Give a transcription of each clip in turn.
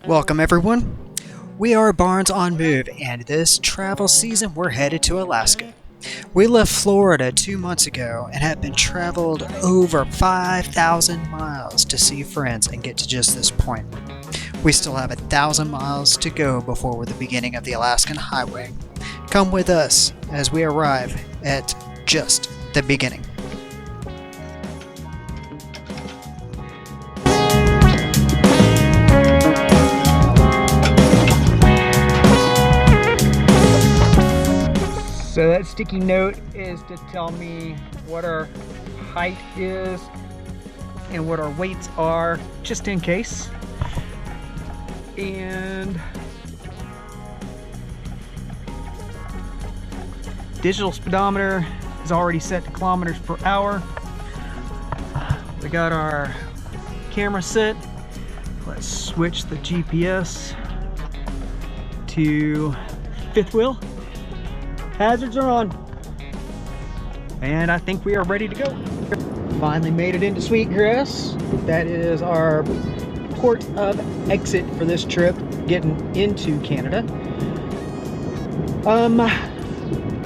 Welcome everyone. We are Barnes on Move, and this travel season we're headed to Alaska. We left Florida 2 months ago and have been traveled over 5,000 miles to see friends and get to just this point. We still have 1,000 miles to go before we're the beginning of the Alaskan Highway. Come with us as we arrive at just the beginning. So that sticky note is to tell me what our height is and what our weights are, just in case. And digital speedometer is already set to kilometers per hour. We got our camera set. Let's switch the GPS to fifth wheel. Hazards are on. And I think we are ready to go. Finally made it into Sweetgrass. That is our port of exit for this trip, getting into Canada.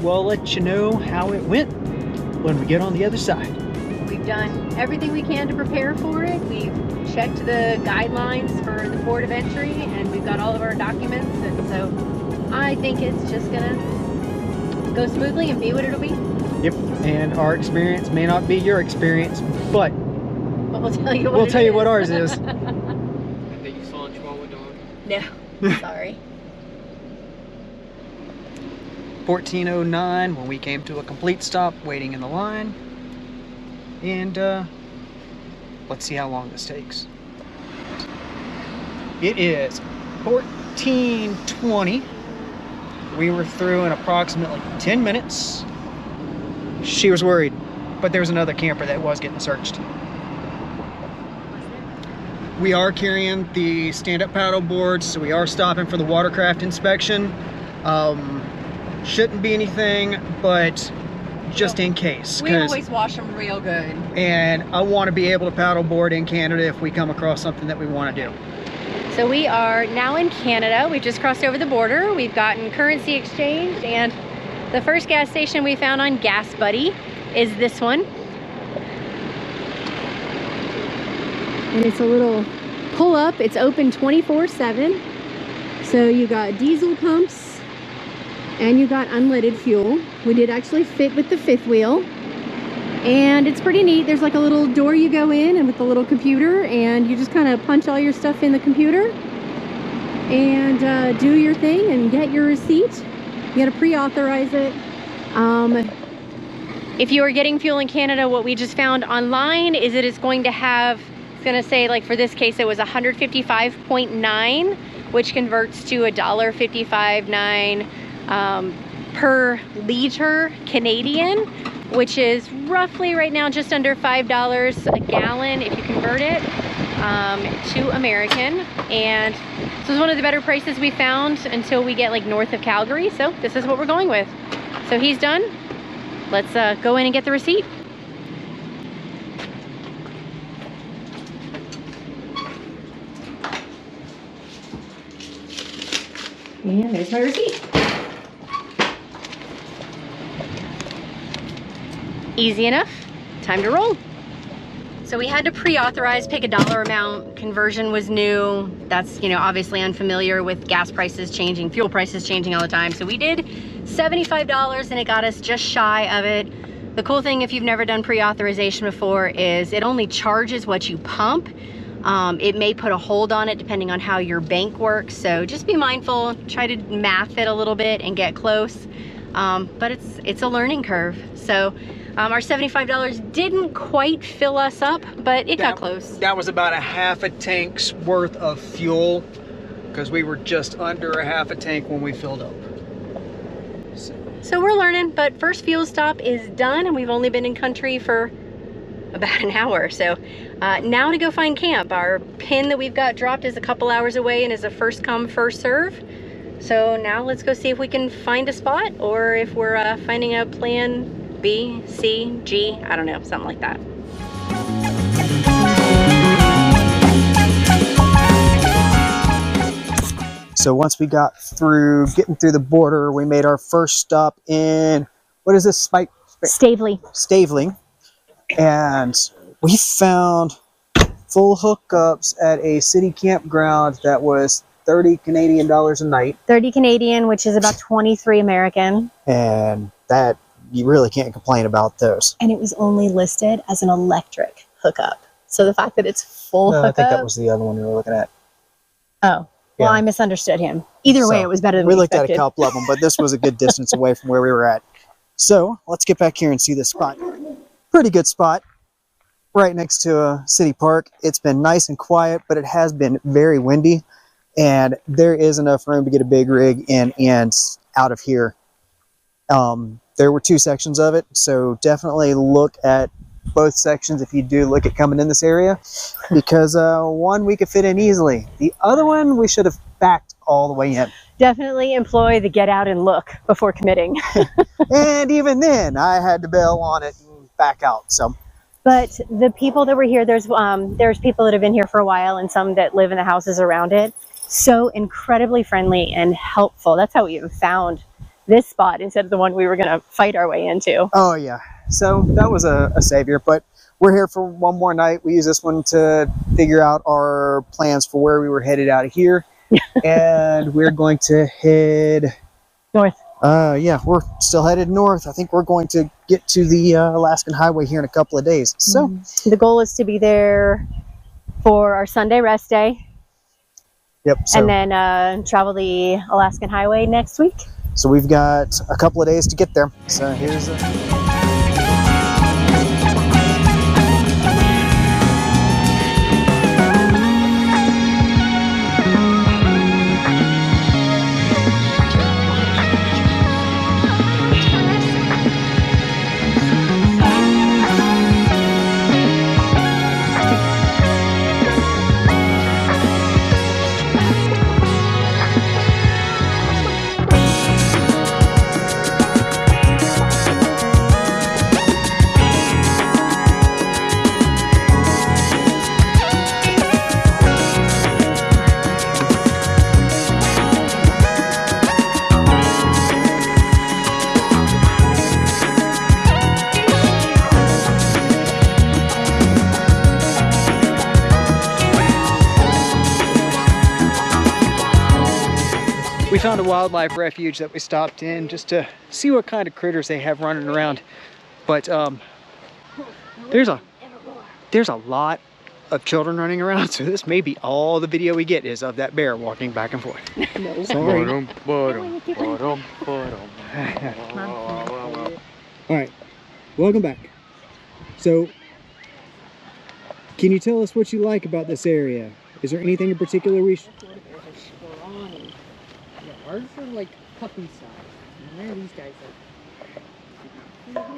We'll let you know how it went when we get on the other side. We've done everything we can to prepare for it. We've checked the guidelines for the port of entry, and we've got all of our documents, and so I think it's just gonna go smoothly and be what it'll be. Yep, and our experience may not be your experience, but we'll tell you what ours is. That you saw in Chihuahua dog? No, sorry. 14:09 when we came to a complete stop, waiting in the line. And let's see how long this takes. It is 14:20. We were through in approximately 10 minutes. She was worried, but there was another camper that was getting searched. We are carrying the stand-up paddle boards, so we are stopping for the watercraft inspection. Shouldn't be anything, but just in case. We always wash them real good. And I want to be able to paddleboard in Canada if we come across something that we want to do. So we are now in Canada. We've just crossed over the border. We've gotten currency exchange, and the first gas station we found on Gas Buddy is this one. And it's a little pull up. It's open 24/7. So you got diesel pumps and you got unleaded fuel. We did actually fit with the fifth wheel. And it's pretty neat. There's like a little door you go in, and with a little computer, and you just kind of punch all your stuff in the computer and do your thing and get your receipt. You got to pre-authorize it. If you are getting fuel in Canada, what we just found online is that it's going to have, it's going to say, like for this case, it was 155.9, which converts to $1.55.9 per liter Canadian, which is roughly right now just under $5 a gallon if you convert it to American. And this was one of the better prices we found until we get like north of Calgary, so this is what we're going with. So he's done. Let's go in and get the receipt. And there's my receipt. Easy enough, time to roll. So we had to pre-authorize, pick a dollar amount. Conversion was new. That's, you know, obviously unfamiliar with gas prices changing, fuel prices changing all the time. So we did $75 and it got us just shy of it. The cool thing, if you've never done pre-authorization before, is it only charges what you pump. It may put a hold on it depending on how your bank works. So just be mindful, try to math it a little bit and get close. But it's a learning curve. So our $75 didn't quite fill us up, but it got close. That was about a half a tank's worth of fuel, because we were just under a half a tank when we filled up. So we're learning, but first fuel stop is done, and we've only been in country for about an hour. So now to go find camp. Our pin that we've got dropped is a couple hours away and is a first come, first serve. So now let's go see if we can find a spot, or if we're finding a plan B, C, G, I don't know, something like that. So once we got through getting through the border, we made our first stop in, what is this? Stavely. Stavely. And we found full hookups at a city campground that was 30 Canadian dollars a night. 30 Canadian, which is about 23 American. And that, you really can't complain about those. And it was only listed as an electric hookup. So the fact that it's full hookup. I think that was the other one we were looking at. Oh, well, I misunderstood him. Either way, it was better than we looked expected. at a couple of them, but this was a good distance away from where we were at. So let's get back here and see this spot. Pretty good spot. Right next to a city park. It's been nice and quiet, but it has been very windy, and there is enough room to get a big rig in and out of here. There were 2 sections of it, so definitely look at both sections if you do look at coming in this area, because one we could fit in easily. The other one we should have backed all the way in. Definitely employ the get out and look before committing. And even then, I had to bail on it and back out. So. But the people that were here, there's people that have been here for a while and some that live in the houses around it. So incredibly friendly and helpful. That's how we even found this spot instead of the one we were going to fight our way into. Oh, yeah. So that was a savior. But we're here for one more night. We use this one to figure out our plans for where we were headed out of here. And we're going to head north. Yeah, we're still headed north. I think we're going to get to the Alaskan Highway here in a couple of days. So the goal is to be there for our Sunday rest day. Yep. So, and then travel the Alaskan Highway next week. So we've got a couple of days to get there. So here's we found a wildlife refuge that we stopped in just to see what kind of critters they have running around. But there's a lot of children running around, so this may be all the video we get is of that bear walking back and forth. No. Sorry. All right, welcome back. So, can you tell us what you like about this area? Is there anything in particular we should... Ours are like puppy size. And where are these guys at?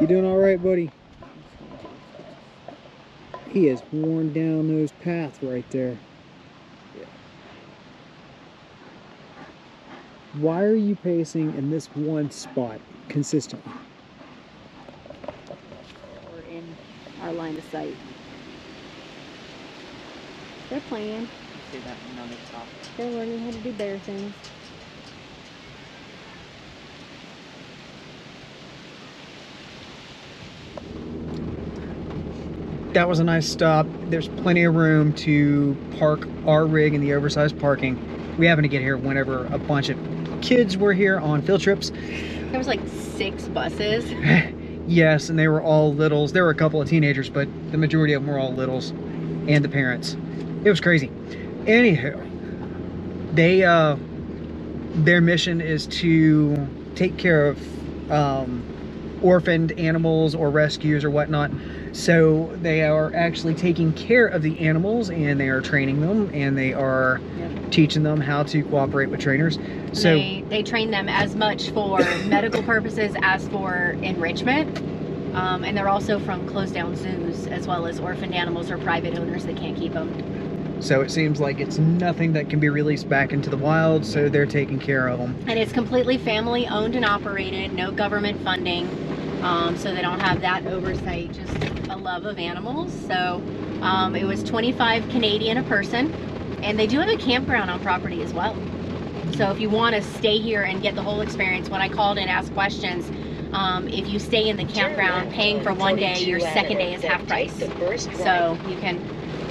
You doing all right, buddy? He has worn down those paths right there. Yeah. Why are you pacing in this one spot consistently? We're in our line of sight. They're playing. See that one on the top. They're learning how to do bear things. That was a nice stop. There's plenty of room to park our rig in the oversized parking. We happened to get here whenever a bunch of kids were here on field trips. There was like 6 buses. Yes, and they were all littles. There were a couple of teenagers, but the majority of them were all littles, and the parents. It was crazy. Anyhow, they their mission is to take care of orphaned animals or rescues or whatnot. So they are actually taking care of the animals, and they are training them, and they are teaching them how to cooperate with trainers. So they train them as much for medical purposes as for enrichment. And they're also from closed down zoos, as well as orphaned animals or private owners that can't keep them. So it seems like it's nothing that can be released back into the wild, so they're taking care of them. And it's completely family owned and operated, no government funding. so they don't have that oversight, just a love of animals. So it was 25 Canadian a person, and they do have a campground on property as well. So if you want to stay here and get the whole experience, when I called and asked questions, if you stay in the campground paying for one day, your second day is half price. So you can,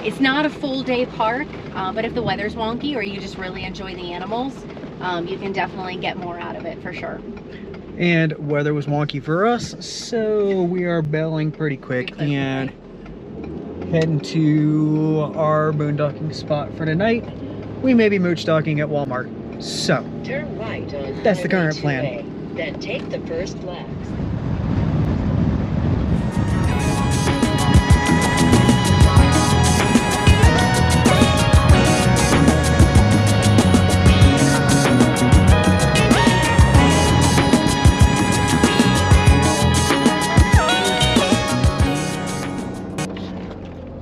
it's not a full day park, but if the weather's wonky or you just really enjoy the animals, you can definitely get more out of it for sure. And weather was wonky for us, so we are bailing pretty quick and heading to our boondocking spot for tonight. We may be mooch docking at Walmart. So, turn right on that's the Highway current plan. 2A, then take the first left.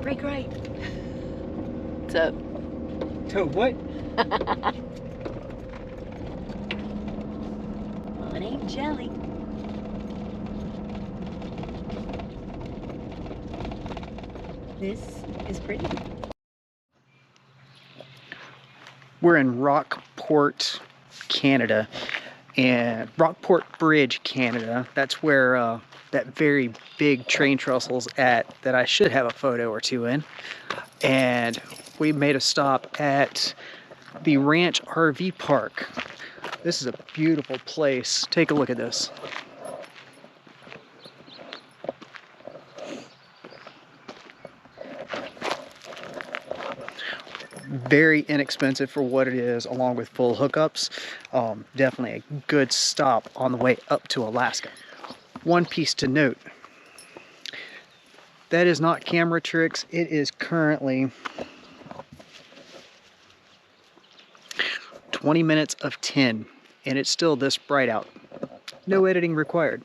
Break right. What's up? To what? Well, it ain't jelly. This is pretty. We're in Rochfort, Canada, and Rochfort Bridge, Canada. That's where that very big train trestle's at that I should have a photo or two in. And we made a stop at the Ranch RV Park. This is a beautiful place. Take a look at this. Very inexpensive for what it is, along with full hookups. Definitely a good stop on the way up to Alaska. One piece to note, that is not camera tricks. It is currently 20 minutes of 10, and it's still this bright out. No editing required.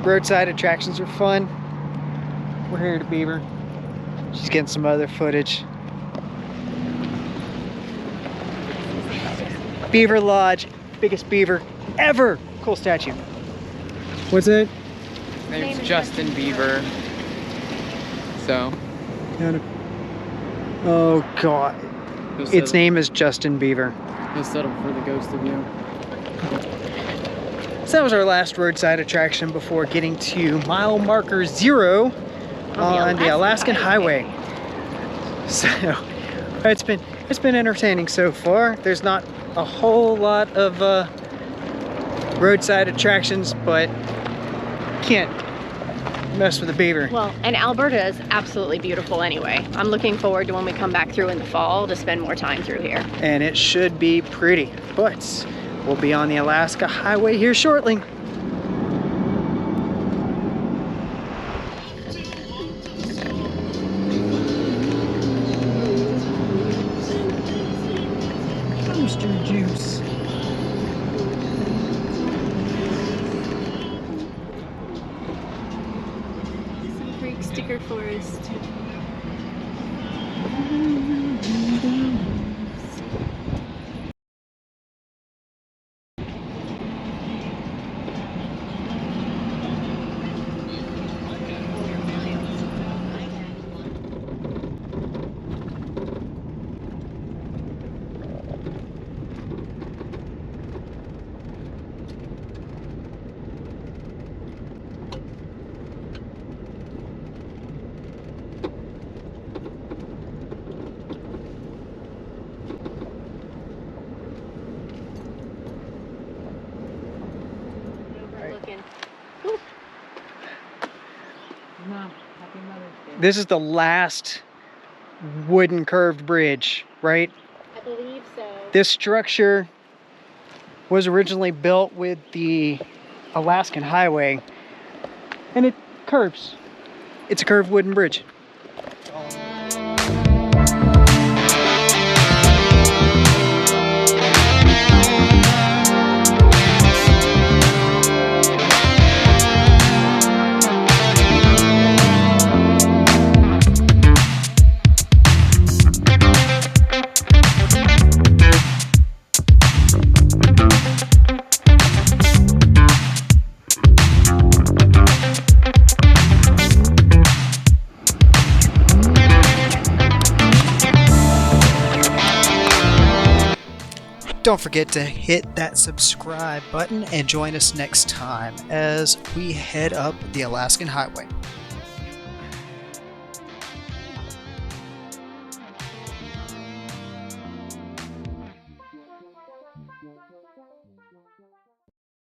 Roadside attractions are fun. We're here to Beaver. She's getting some other footage. Beaver Lodge, biggest beaver ever. Cool statue. What's it? His name's Justin Bieber. So. Oh God. Its name is Justin Bieber. He'll settle for the ghost of you. So that was our last roadside attraction before getting to mile marker 0 on the Alaskan Highway. So it's been entertaining so far. There's not a whole lot of roadside attractions, but can't mess with a beaver. Well, and Alberta is absolutely beautiful anyway. I'm looking forward to when we come back through in the fall to spend more time through here. And it should be pretty, but we'll be on the Alaska Highway here shortly. Booster juice. Some Greek sticker forest. Mom, happy Mother's Day. This is the last wooden curved bridge, right? I believe so. This structure was originally built with the Alaskan Highway, and it curves. It's a curved wooden bridge. Don't forget to hit that subscribe button and join us next time as we head up the Alaskan Highway.